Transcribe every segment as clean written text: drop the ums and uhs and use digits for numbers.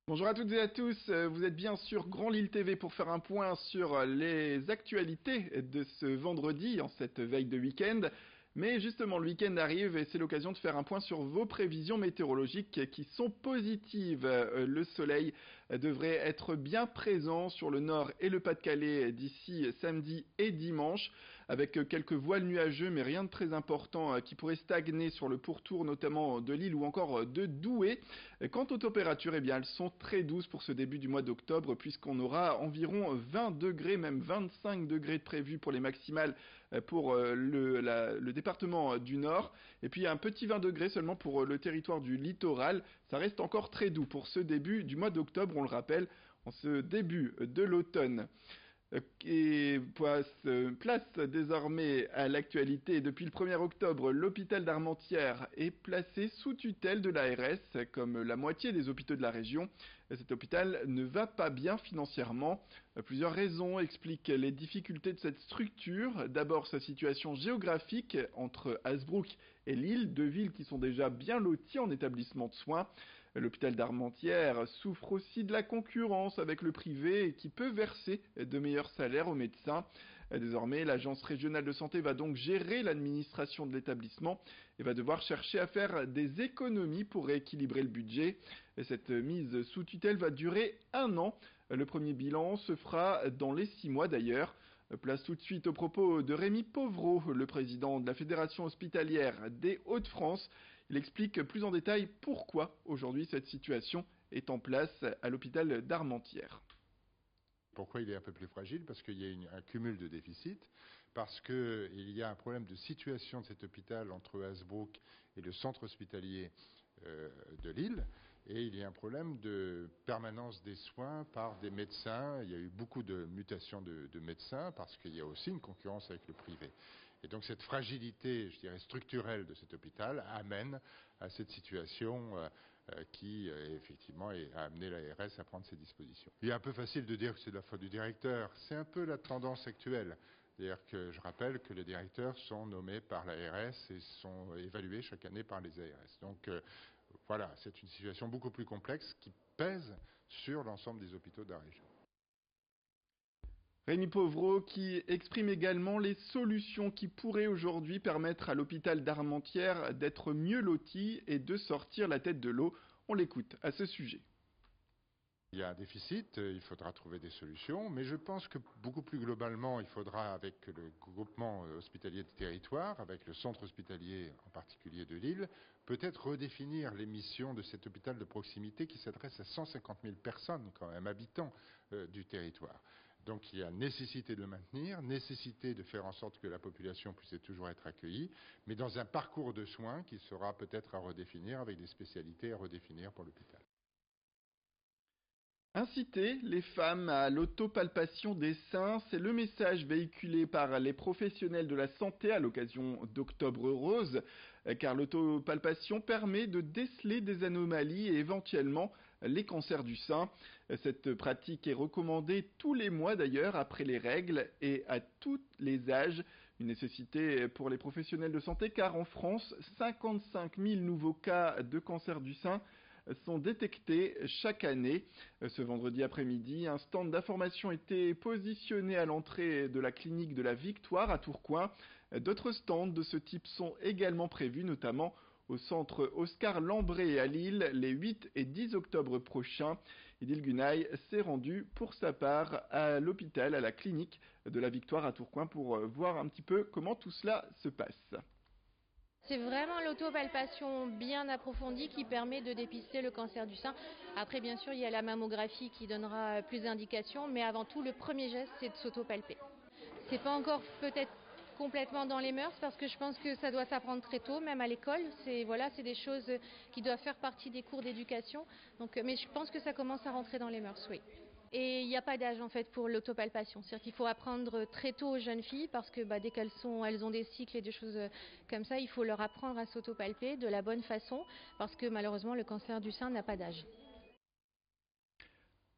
Bonjour à toutes et à tous, vous êtes bien sur Grand Lille TV pour faire un point sur les actualités de ce vendredi en cette veille de week-end. Mais justement, le week-end arrive et c'est l'occasion de faire un point sur vos prévisions météorologiques qui sont positives. Le soleil devrait être bien présent sur le nord et le Pas-de-Calais d'ici samedi et dimanche, avec quelques voiles nuageux, mais rien de très important qui pourrait stagner sur le pourtour notamment de Lille ou encore de Douai. Quant aux températures, eh bien, elles sont très douces pour ce début du mois d'octobre, puisqu'on aura environ 20 degrés, même 25 degrés de prévus pour les maximales pour le département du Nord, et puis un petit 20 degrés seulement pour le territoire du littoral. Ça reste encore très doux pour ce début du mois d'octobre, on le rappelle, en ce début de l'automne. Et place désormais à l'actualité. Depuis le 1er octobre, l'hôpital d'Armentières est placé sous tutelle de l'ARS, comme la moitié des hôpitaux de la région. Cet hôpital ne va pas bien financièrement. Plusieurs raisons expliquent les difficultés de cette structure. D'abord, sa situation géographique entre Hasbrook et Lille, deux villes qui sont déjà bien loties en établissement de soins. L'hôpital d'Armentières souffre aussi de la concurrence avec le privé qui peut verser de meilleurs salaires aux médecins. Désormais, l'agence régionale de santé va donc gérer l'administration de l'établissement et va devoir chercher à faire des économies pour rééquilibrer le budget. Cette mise sous tutelle va durer un an. Le premier bilan se fera dans les 6 mois d'ailleurs. Place tout de suite aux propos de Rémi Pauvreau, le président de la Fédération hospitalière des Hauts-de-France. Il explique plus en détail pourquoi aujourd'hui cette situation est en place à l'hôpital d'Armentières. Pourquoi il est un peu plus fragile? Parce qu'il y a un cumul de déficits, parce qu'il y a un problème de situation de cet hôpital entre Hasbrook et le centre hospitalier de Lille, et il y a un problème de permanence des soins par des médecins. Il y a eu beaucoup de mutations de médecins, parce qu'il y a aussi une concurrence avec le privé. Et donc cette fragilité, je dirais, structurelle de cet hôpital amène à cette situation qui, effectivement, a amené l'ARS à prendre ses dispositions. Il est un peu facile de dire que c'est de la faute du directeur. C'est un peu la tendance actuelle. C'est-à-dire que je rappelle que les directeurs sont nommés par l'ARS et sont évalués chaque année par les ARS. Donc voilà, c'est une situation beaucoup plus complexe qui pèse sur l'ensemble des hôpitaux de la région. Rémi Pauvreau qui exprime également les solutions qui pourraient aujourd'hui permettre à l'hôpital d'Armentières d'être mieux loti et de sortir la tête de l'eau. On l'écoute à ce sujet. Il y a un déficit, il faudra trouver des solutions, mais je pense que beaucoup plus globalement, il faudra, avec le groupement hospitalier de territoire, avec le centre hospitalier en particulier de Lille, peut-être redéfinir les missions de cet hôpital de proximité qui s'adresse à 150 000 personnes, quand même, habitants du territoire. Donc il y a nécessité de le maintenir, nécessité de faire en sorte que la population puisse toujours être accueillie, mais dans un parcours de soins qui sera peut-être à redéfinir, avec des spécialités à redéfinir pour l'hôpital. Inciter les femmes à l'autopalpation des seins, c'est le message véhiculé par les professionnels de la santé à l'occasion d'Octobre Rose, car l'autopalpation permet de déceler des anomalies et éventuellement les cancers du sein. Cette pratique est recommandée tous les mois d'ailleurs après les règles et à tous les âges. Une nécessité pour les professionnels de santé car en France, 55 000 nouveaux cas de cancer du sein sont détectés chaque année. Ce vendredi après-midi, un stand d'information était positionné à l'entrée de la clinique de la Victoire à Tourcoing. D'autres stands de ce type sont également prévus, notamment au centre Oscar Lambré à Lille les 8 et 10 octobre prochains. Idil Gunay s'est rendu pour sa part à l'hôpital, à la clinique de la Victoire à Tourcoing pour voir un petit peu comment tout cela se passe. C'est vraiment l'autopalpation bien approfondie qui permet de dépister le cancer du sein. Après, bien sûr, il y a la mammographie qui donnera plus d'indications, mais avant tout, le premier geste, c'est de s'autopalper. C'est pas encore peut-être complètement dans les mœurs parce que je pense que ça doit s'apprendre très tôt, même à l'école. C'est des choses qui doivent faire partie des cours d'éducation. Donc, mais je pense que ça commence à rentrer dans les mœurs, oui. Et il n'y a pas d'âge en fait pour l'autopalpation. C'est-à-dire qu'il faut apprendre très tôt aux jeunes filles parce que dès elles ont des cycles et des choses comme ça, il faut leur apprendre à s'autopalper de la bonne façon parce que malheureusement le cancer du sein n'a pas d'âge.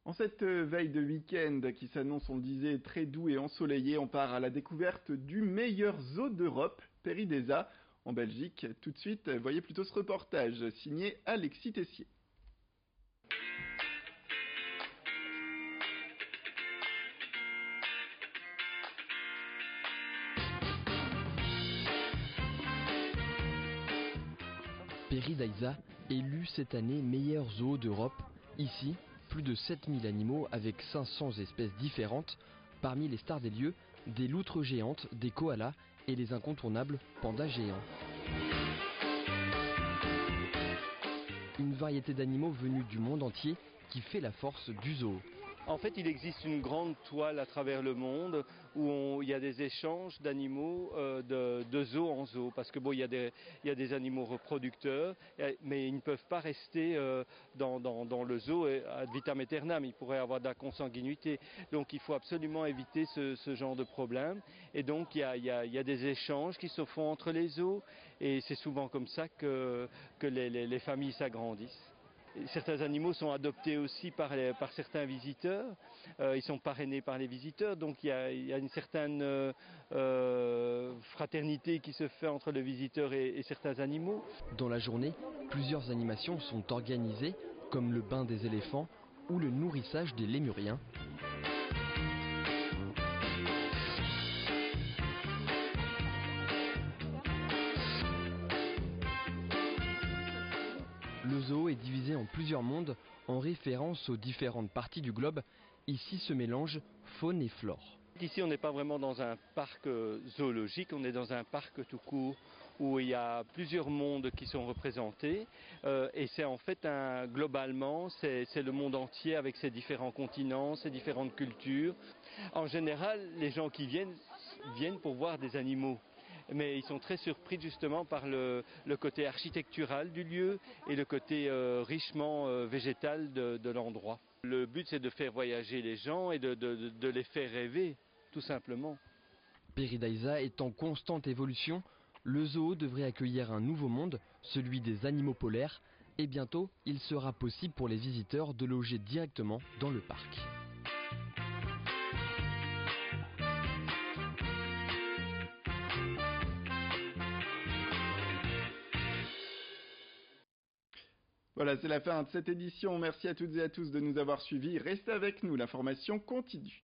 En cette veille de week-end qui s'annonce, on le disait, très doux et ensoleillé, on part à la découverte du meilleur zoo d'Europe, Péridesa, en Belgique. Tout de suite, voyez plutôt ce reportage signé Alexis Tessier. Paradisa, élu cette année meilleur zoo d'Europe. Ici, plus de 7000 animaux avec 500 espèces différentes. Parmi les stars des lieux, des loutres géantes, des koalas et les incontournables pandas géants. Une variété d'animaux venus du monde entier qui fait la force du zoo. En fait, il existe une grande toile à travers le monde où il y a des échanges d'animaux de zoo en zoo. Parce que bon, il y a des animaux reproducteurs, mais ils ne peuvent pas rester dans le zoo ad vitam aeternam. Ils pourraient avoir de la consanguinité. Donc il faut absolument éviter ce genre de problème. Et donc il y a des échanges qui se font entre les zoos. Et c'est souvent comme ça que les familles s'agrandissent. Certains animaux sont adoptés aussi par certains visiteurs, ils sont parrainés par les visiteurs, donc il y a une certaine fraternité qui se fait entre le visiteur et certains animaux. Dans la journée, plusieurs animations sont organisées, comme le bain des éléphants ou le nourrissage des lémuriens. Le zoo est divisé en plusieurs mondes en référence aux différentes parties du globe. Ici se mélangent faune et flore. Ici on n'est pas vraiment dans un parc zoologique, on est dans un parc tout court où il y a plusieurs mondes qui sont représentés et c'est en fait globalement c'est le monde entier avec ses différents continents, ses différentes cultures. En général les gens qui viennent pour voir des animaux. Mais ils sont très surpris justement par le côté architectural du lieu et le côté richement végétal de l'endroit. Le but c'est de faire voyager les gens et de les faire rêver, tout simplement. Paradisa est en constante évolution. Le zoo devrait accueillir un nouveau monde, celui des animaux polaires. Et bientôt, il sera possible pour les visiteurs de loger directement dans le parc. Voilà, c'est la fin de cette édition. Merci à toutes et à tous de nous avoir suivis. Restez avec nous, l'information continue.